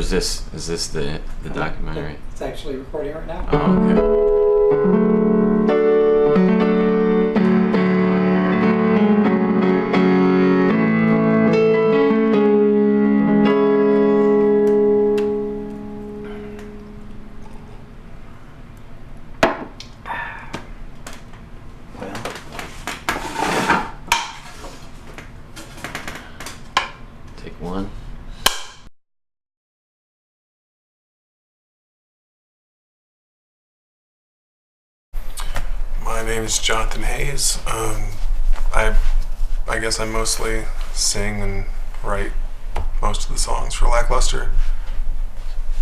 is this the documentary? It's actually recording right now. Oh, okay. Take one. My name is Jonathan Hayes. I guess I mostly sing and write most of the songs for Lackluster.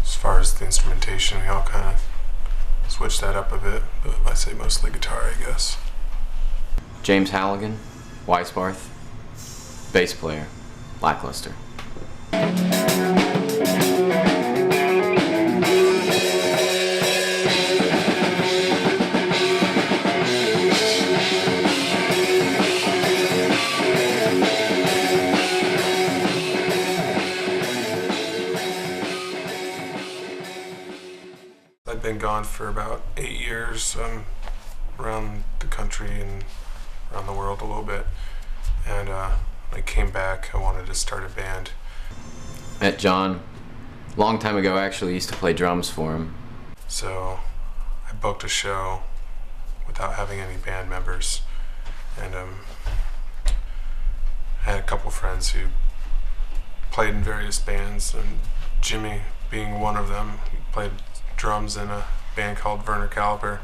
As far as the instrumentation, we all kind of switched that up a bit, but I say mostly guitar, I guess. James Halligan, Weisbarth, bass player, Lackluster. I've been gone for about 8 years, around the country and around the world a little bit, and I came back. I wanted to start a band. Met John a long time ago. Actually, used to play drums for him. So I booked a show without having any band members, and I had a couple friends who played in various bands, and Jimmy being one of them. He played drums in a band called Werner Caliber,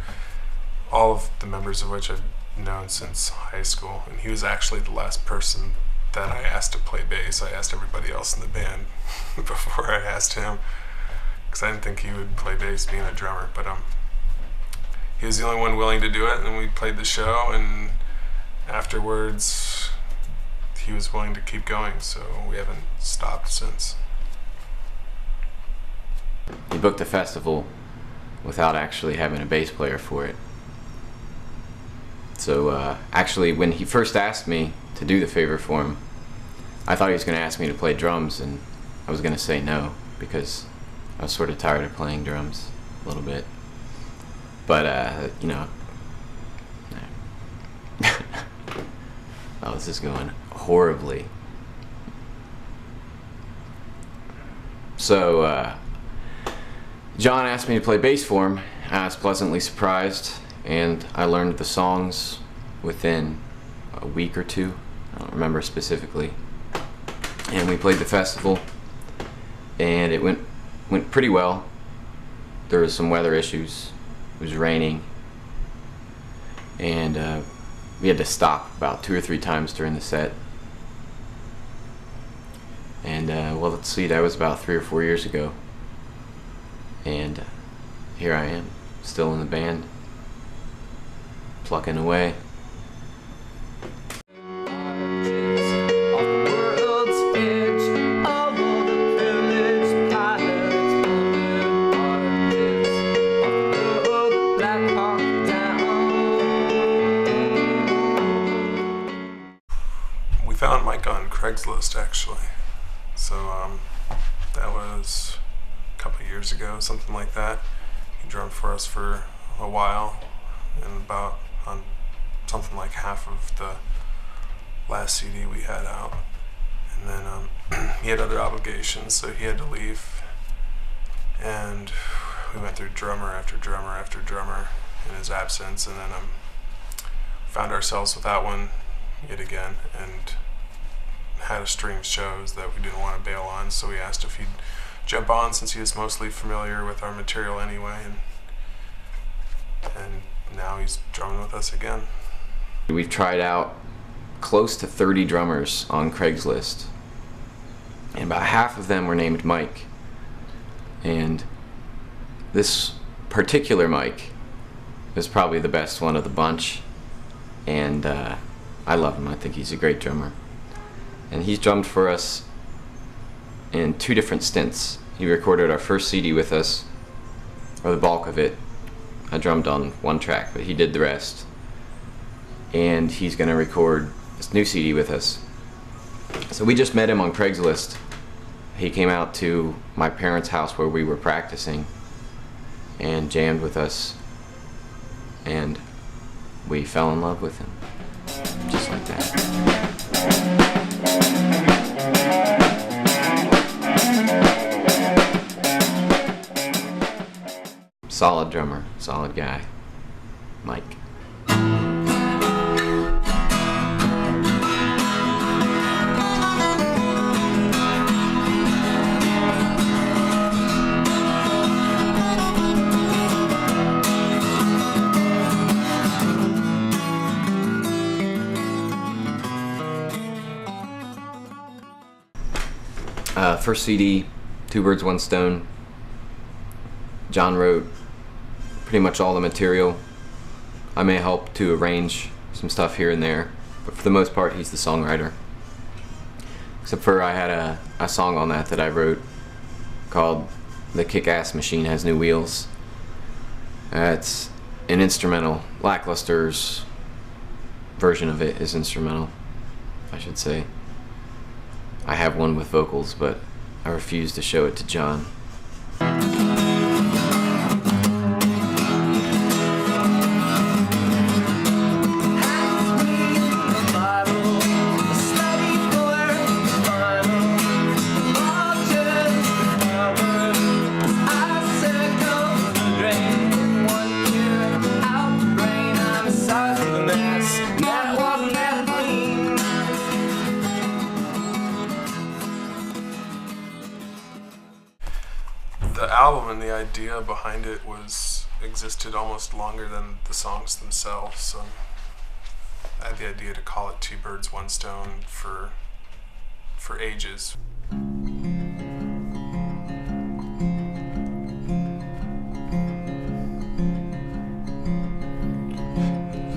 all of the members of which I've known since high school, and he was actually the last person that I asked to play bass. I asked everybody else in the band before I asked him, because I didn't think he would play bass being a drummer, but he was the only one willing to do it, and we played the show, and afterwards he was willing to keep going, so we haven't stopped since. He booked a festival without actually having a bass player for it. So actually, when he first asked me to do the favor for him, I thought he was going to ask me to play drums, and I was going to say no, because I was sort of tired of playing drums a little bit. But, you know, oh, this is going horribly. So, John asked me to play bass for him. I was pleasantly surprised, and I learned the songs within a week or two. I don't remember specifically. And we played the festival, and it went pretty well. There was some weather issues. It was raining, and we had to stop about 2 or 3 times during the set. And well, let's see, that was about 3 or 4 years ago. And here I am, still in the band, plucking away. We found Mike on Craigslist, actually. So that was a couple years ago, something like that. He drummed for us for a while, and about on something like half of the last CD we had out. And then he had other obligations, so he had to leave. And we went through drummer after drummer after drummer in his absence, and then found ourselves without one yet again, and had a string of shows that we didn't want to bail on, so we asked if he'd jump on, since he was mostly familiar with our material anyway, and now he's drumming with us again. We've tried out close to 30 drummers on Craigslist, and about half of them were named Mike. And this particular Mike is probably the best one of the bunch, and I love him. I think he's a great drummer. And he's drummed for us in 2 different stints. He recorded our first CD with us, or the bulk of it. I drummed on 1 track, but he did the rest. And he's going to record this new CD with us. So we just met him on Craigslist, he came out to my parents' house where we were practicing and jammed with us, and we fell in love with him, just like that. Solid drummer, solid guy, Mike. First CD, Two Birds, One Stone. John wrote pretty much all the material. I may help to arrange some stuff here and there, but for the most part, he's the songwriter. Except for I had a song on that I wrote called The Kick-Ass Machine Has New Wheels. It's an instrumental. Lackluster's version of it is instrumental, I should say. I have one with vocals, but I refuse to show it to John. The album and the idea behind it existed almost longer than the songs themselves. So I had the idea to call it Two Birds, One Stone for ages.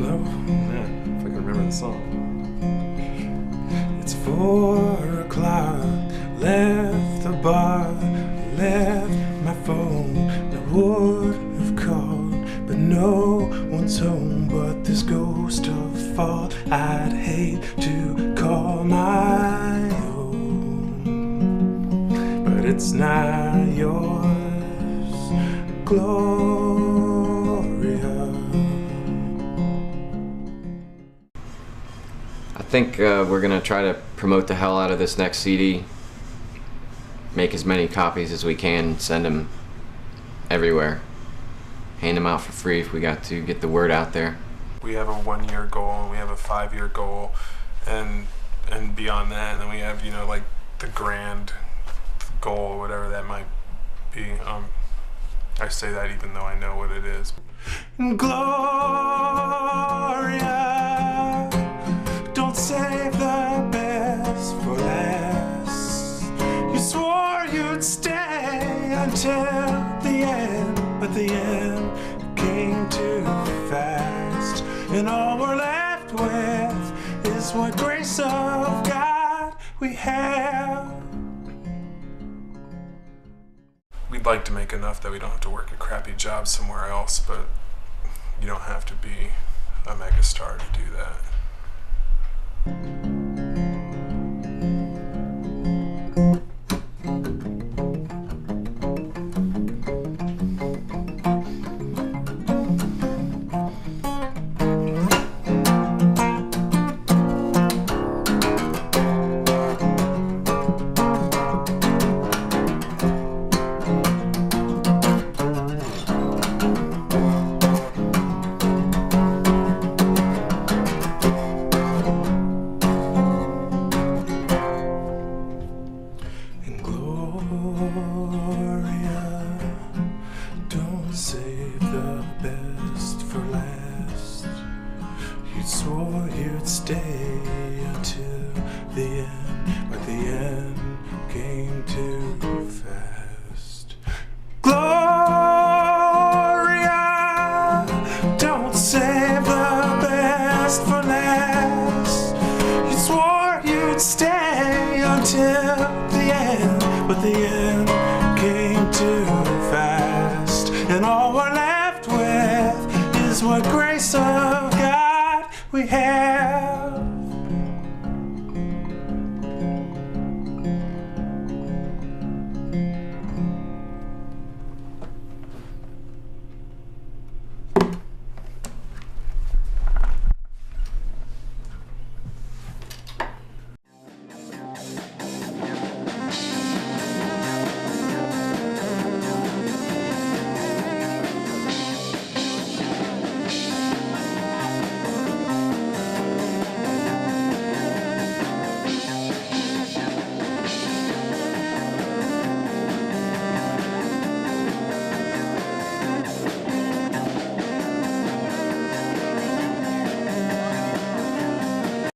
Oh man, if I can remember the song. It's 4 o'clock, left the bar, left my phone. I would have called, but no one's home but this ghost of fall I'd hate to call my own. But it's not yours, Gloria. I think we're gonna try to promote the hell out of this next CD. Make as many copies as we can, send them everywhere. Hand them out for free if we got to get the word out there. We have a 1-year goal and we have a 5-year goal, and beyond that, and then we have, you know, like the grand goal, whatever that might be. I say that even though I know what it is. Gloria, don't save the best for last. You swore you'd stay until the end, but the end came too fast. And all we're left with is what grace of God we have. We'd like to make enough that we don't have to work a crappy job somewhere else, but you don't have to be a megastar to do that. Save the best for last. You swore you'd stay until the end, but the end came too fast. Gloria, don't save the best for last. You swore you'd stay until the end, but the end came too fast. And all we're left with is what grace of God we have.